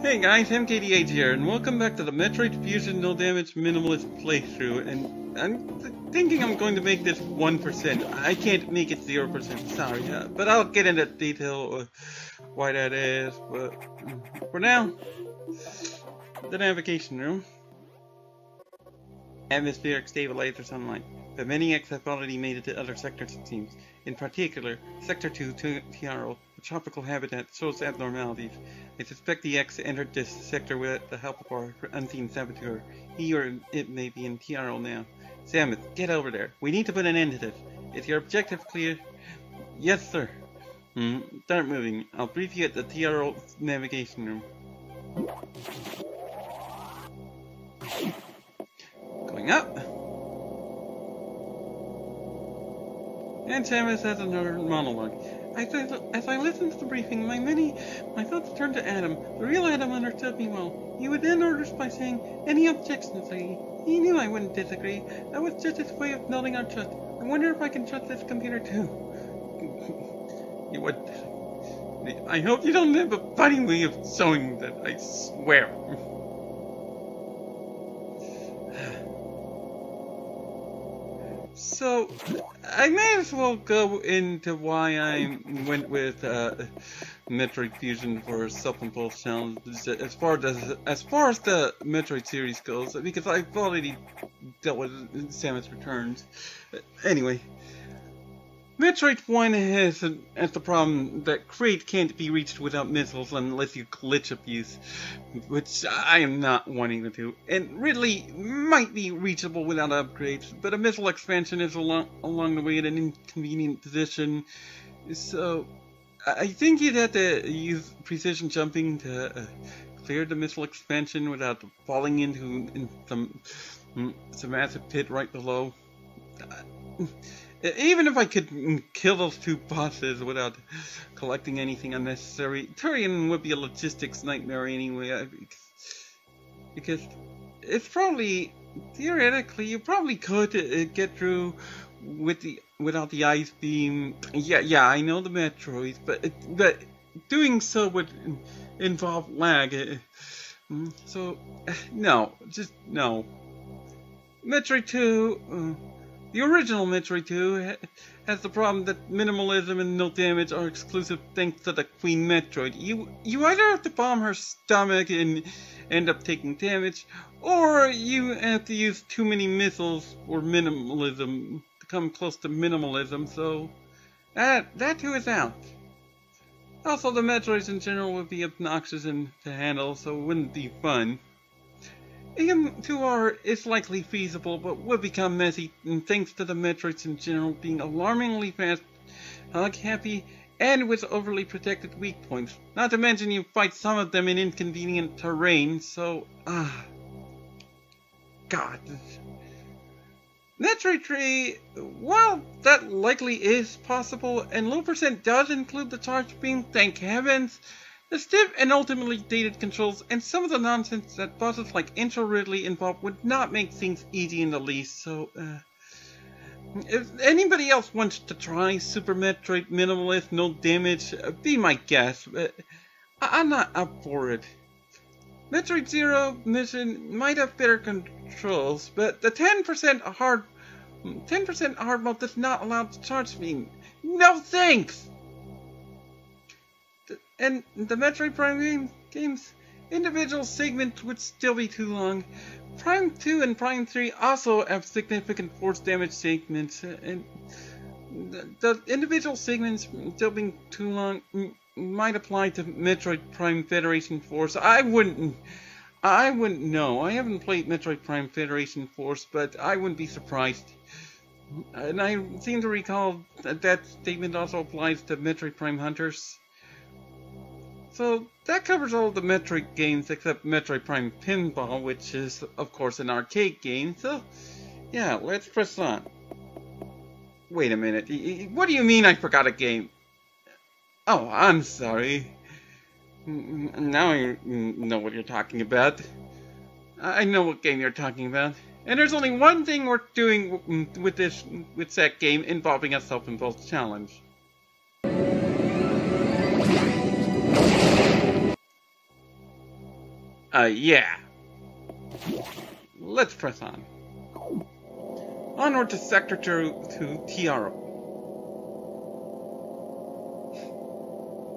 Hey guys, MKDH here, and welcome back to the Metroid Fusion No Damage Minimalist playthrough, and I'm thinking I'm going to make this 1%. I can't make it 0%, sorry, but I'll get into detail of why that is, but for now, the navigation room. Atmospheric stabilizer sunlight, but many X have already made it to other sectors it seems. In particular, Sector 2 TRO, a tropical habitat, shows abnormalities. I suspect the X entered this sector with the help of our unseen saboteur. He or it may be in TRO now. Samus, get over there. We need to put an end to this. Is your objective clear? Yes, sir. Start moving. I'll brief you at the TRO navigation room. Going up. And Samus has another monologue. As I listened to the briefing, my thoughts turned to Adam. The real Adam understood me well. He would end orders by saying, "Any objections, lady?" He knew I wouldn't disagree. That was just his way of building our trust. I wonder if I can trust this computer too. You would. I hope you don't have a funny way of showing that, I swear. So, I may as well go into why I went with Metroid Fusion for self-impulse challenges as far as the Metroid series goes, because I've already dealt with Samus Returns. Anyway, Metroid 1 has the problem that Crate can't be reached without missiles unless you glitch abuse, which I am not wanting to do. And Ridley might be reachable without upgrades, but a missile expansion is along the way at an inconvenient position. So I think you'd have to use precision jumping to clear the missile expansion without falling into some massive pit right below. Even if I could kill those two bosses without collecting anything unnecessary, Turian would be a logistics nightmare anyway, because it's probably, theoretically, you probably could get through without the ice beam. Yeah, I know the Metroids, but doing so would involve lag. So, no, just no. Metroid 2... The original Metroid 2 has the problem that minimalism and no damage are exclusive thanks to the Queen Metroid. You either have to bomb her stomach and end up taking damage, or you have to use too many missiles for minimalism to come close to minimalism, so that too is out. Also, the Metroids in general would be obnoxious to handle, so it wouldn't be fun. AM2R is likely feasible, but would become messy thanks to the Metroids in general being alarmingly fast, hug-happy, and with overly protected weak points. Not to mention you fight some of them in inconvenient terrain, so... God. Metroid 3, while that likely is possible, and low percent does include the charge beam, thank heavens, the stiff and ultimately dated controls and some of the nonsense that bosses like Intro Ridley involve would not make things easy in the least, so if anybody else wants to try Super Metroid Minimalist No Damage, be my guest, but I'm not up for it. Metroid Zero Mission might have better controls, but the 10% hard mode does not allow the charge beam. No thanks! And the Metroid Prime games, individual segments would still be too long. Prime 2 and Prime 3 also have significant force damage segments, and the individual segments still being too long might apply to Metroid Prime Federation Force. I wouldn't know. I haven't played Metroid Prime Federation Force, but I wouldn't be surprised. And I seem to recall that statement also applies to Metroid Prime Hunters. So, that covers all of the Metroid games except Metroid Prime Pinball, which is, of course, an arcade game, so, yeah, let's press on. Wait a minute, what do you mean I forgot a game? Oh, I'm sorry. Now I know what you're talking about. I know what game you're talking about. And there's only one thing worth doing with that game involving a self-imposed challenge. Yeah. Let's press on. Onward to Sector 2 TRO.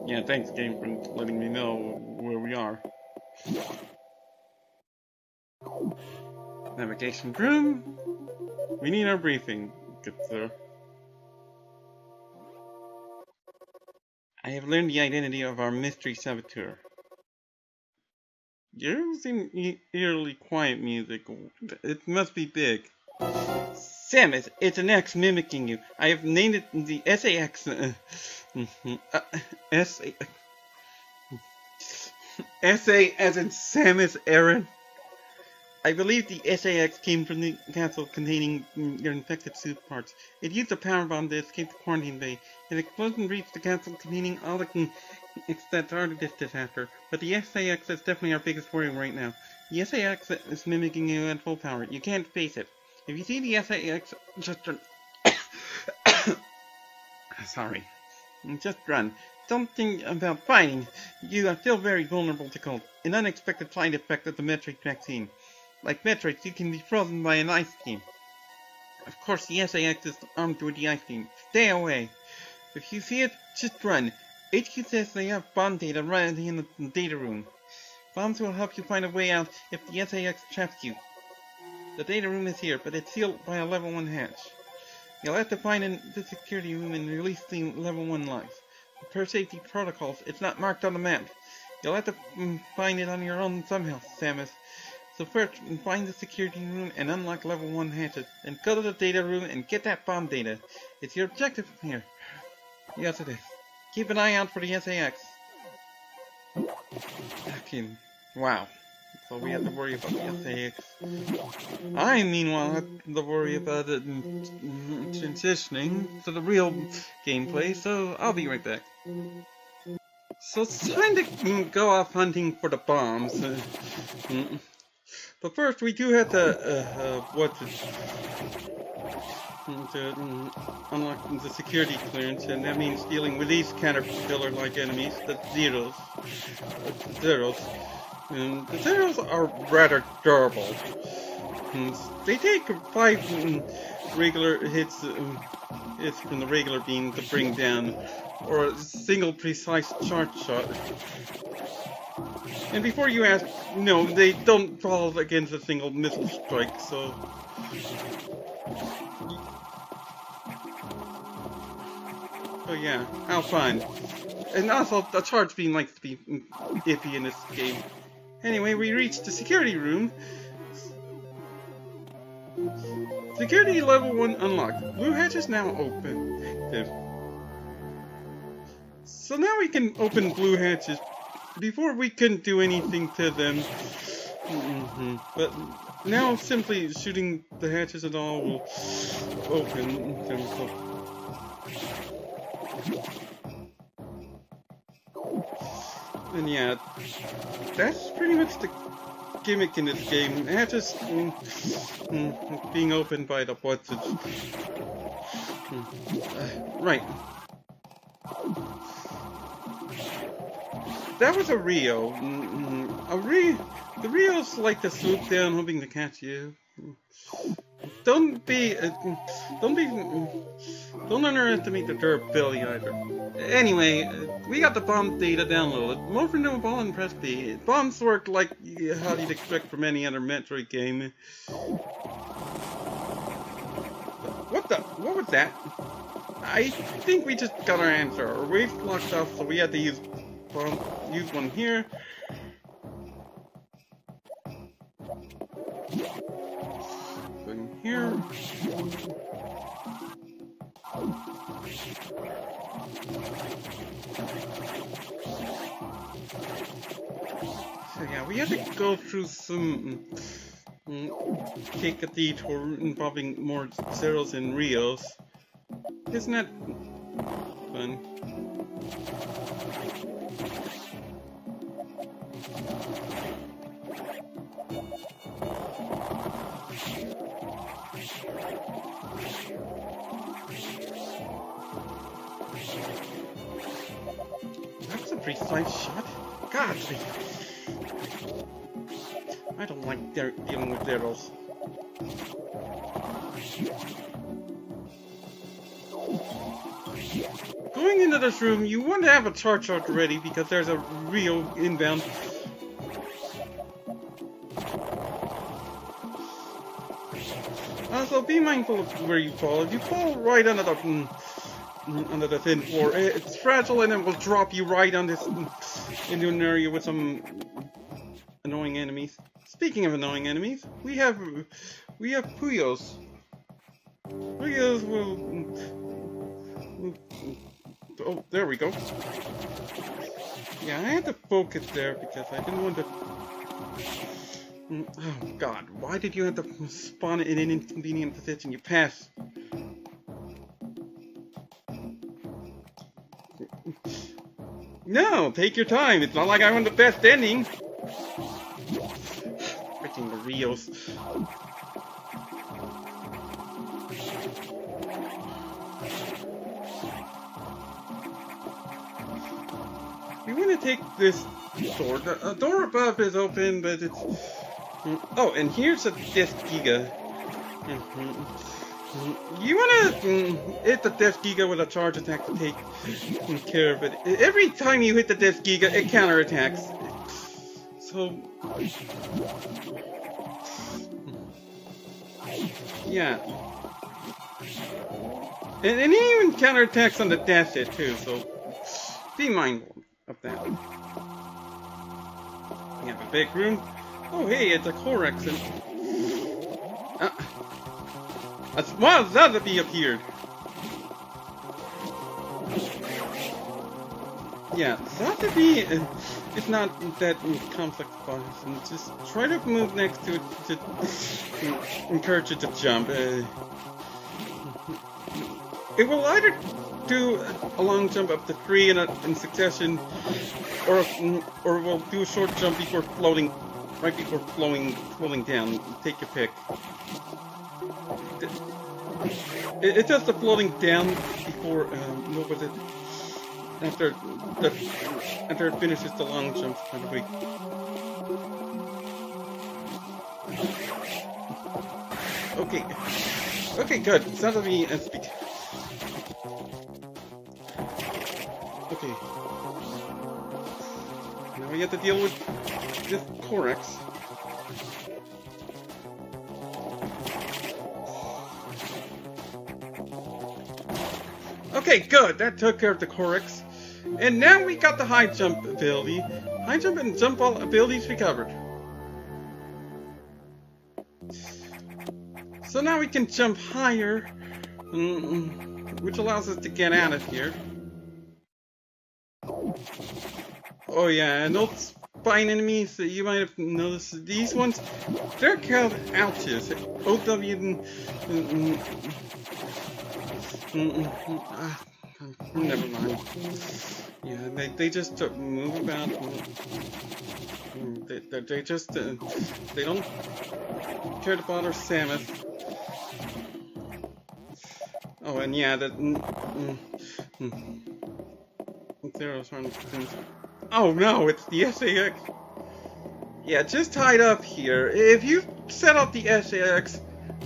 Yeah, thanks game for letting me know where we are. Navigation room. We need our briefing, good sir. I have learned the identity of our mystery saboteur. You're using eerily quiet music. It must be big. Samus, it's an X mimicking you. I have named it the SAX. SA as in Samus Aran. I believe the SAX came from the castle containing your infected suit parts. It used a power bomb to escape the quarantine bay. An explosion reached the castle containing all the that started this disaster. But the SAX is definitely our biggest worry right now. The SAX is mimicking you at full power. You can't face it. If you see the SAX, just run. Sorry. Just run. Don't think about fighting. You are still very vulnerable to cold. An unexpected side effect of the Metroid vaccine. Like Metroid, you can be frozen by an ice beam. Of course, the SAX is armed with the ice beam. Stay away. If you see it, just run. HQ says they have bomb data right in the data room. Bombs will help you find a way out if the SAX traps you. The data room is here, but it's sealed by a level 1 hatch. You'll have to find the security room and release the level 1 locks. Per safety protocols, it's not marked on the map. You'll have to find it on your own somehow, Samus. So first, find the security room and unlock level 1 hatches. Then go to the data room and get that bomb data. It's your objective from here. Yes, it is. Keep an eye out for the SAX. Okay. Wow. So we have to worry about the SAX. I, meanwhile, have to worry about it transitioning to the real gameplay, so I'll be right back. So it's time to go off hunting for the bombs. But first, we do have to, unlock the security clearance, and that means dealing with these caterpillar-like enemies, the Zeros. And the Zeros are rather durable. They take 5 regular hits from the regular beam to bring down, or a single precise charge shot. And before you ask, no, they don't fall against a single missile strike, so... Oh yeah, how fun. And also, the charge beam likes to be iffy in this game. Anyway, we reached the security room. Security level 1 unlocked. Blue hatch is now open. So now we can open blue hatches. Before we couldn't do anything to them. But now simply shooting the hatches and all will open them. And yeah, that's pretty much the gimmick in this game. Hatches being opened by the buttons. Right. That was a Rio. The Reos like to swoop down, hoping to catch you. Don't underestimate the durability either. Anyway, we got the bomb data downloaded. Move into a ball and press B. Bombs work like how you'd expect from any other Metroid game. What was that? I think we just got our answer. Our waves locked off, so we had to use one here. One here. So yeah, we had to go through some take a detour involving more Zeros and Reos. Isn't that fun? That was a precise shot. God. I don't like dealing with Zeros. Going into this room, you want to have a charge out ready because there's a Reo inbound. So be mindful of where you fall. If you fall right under the thin floor, it's fragile and it will drop you right on this into an area with some annoying enemies. Speaking of annoying enemies, we have Puyos. Puyos will oh, there we go. Yeah, I had to focus there because I didn't want to. Oh God, why did you have to spawn in an inconvenient position? You pass. No, take your time. It's not like I want the best ending. Freaking the Reos. We want to take this door. The door above is open, but it's... Oh, and here's a Desgeega. You want to hit the Desgeega with a charge attack to take care of it. Every time you hit the Desgeega, it counterattacks. So... Yeah. And it even counterattacks on the dash hit too, so be mindful of that. We have a big room. Oh hey, it's a Corex and... wow, Zazabi appeared! Yeah, Zazabi is not that complex boss, and just try to move next to it to encourage it to jump. It will either do a long jump up to 3 in succession, or will do a short jump before floating, right before floating down. Take your pick. It does the floating down before, what was it? After it finishes the long jump, kind of weak. Okay. Okay, good. It's not me speak. Okay. Now we have to deal with this Corex. Okay, good. That took care of the Corex. And now we got the high jump ability. High jump and jump all abilities recovered. So now we can jump higher, which allows us to get out of here. Oh yeah, and those spine enemies that you might have noticed, these ones, they're called Owtches. O-W... never mind. Yeah, they just move about. They just they don't care to bother Samus. Oh, and yeah, that Zero's aren't. Oh no, it's the SAX. Yeah, just tied up here. If you set up the SAX,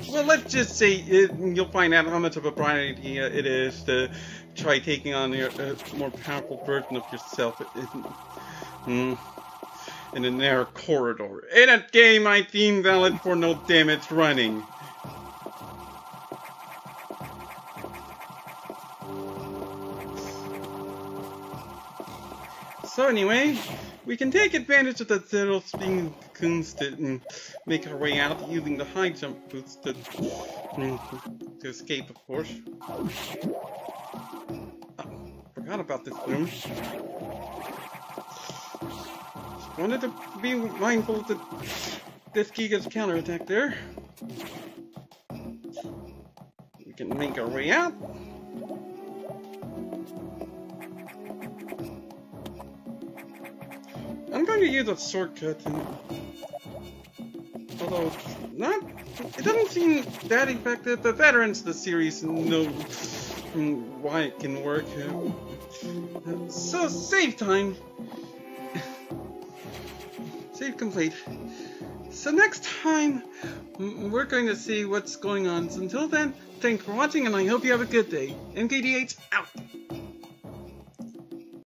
well, let's just say you'll find out how much of a bright idea it is to try taking on a more powerful version of yourself in a narrow corridor. In a game I deem valid for no damage running. So anyway, we can take advantage of the Zero's being constant and make our way out using the high jump boots to escape, of course. Oh, forgot about this room. Just wanted to be mindful of the Desgeega's counterattack there. We can make our way out. I'm going to use a shortcut, although it doesn't seem that effective, but veterans of the series know why it can work. So, save time. Save complete. So next time, we're going to see what's going on. So until then, thanks for watching, and I hope you have a good day. MKDH out!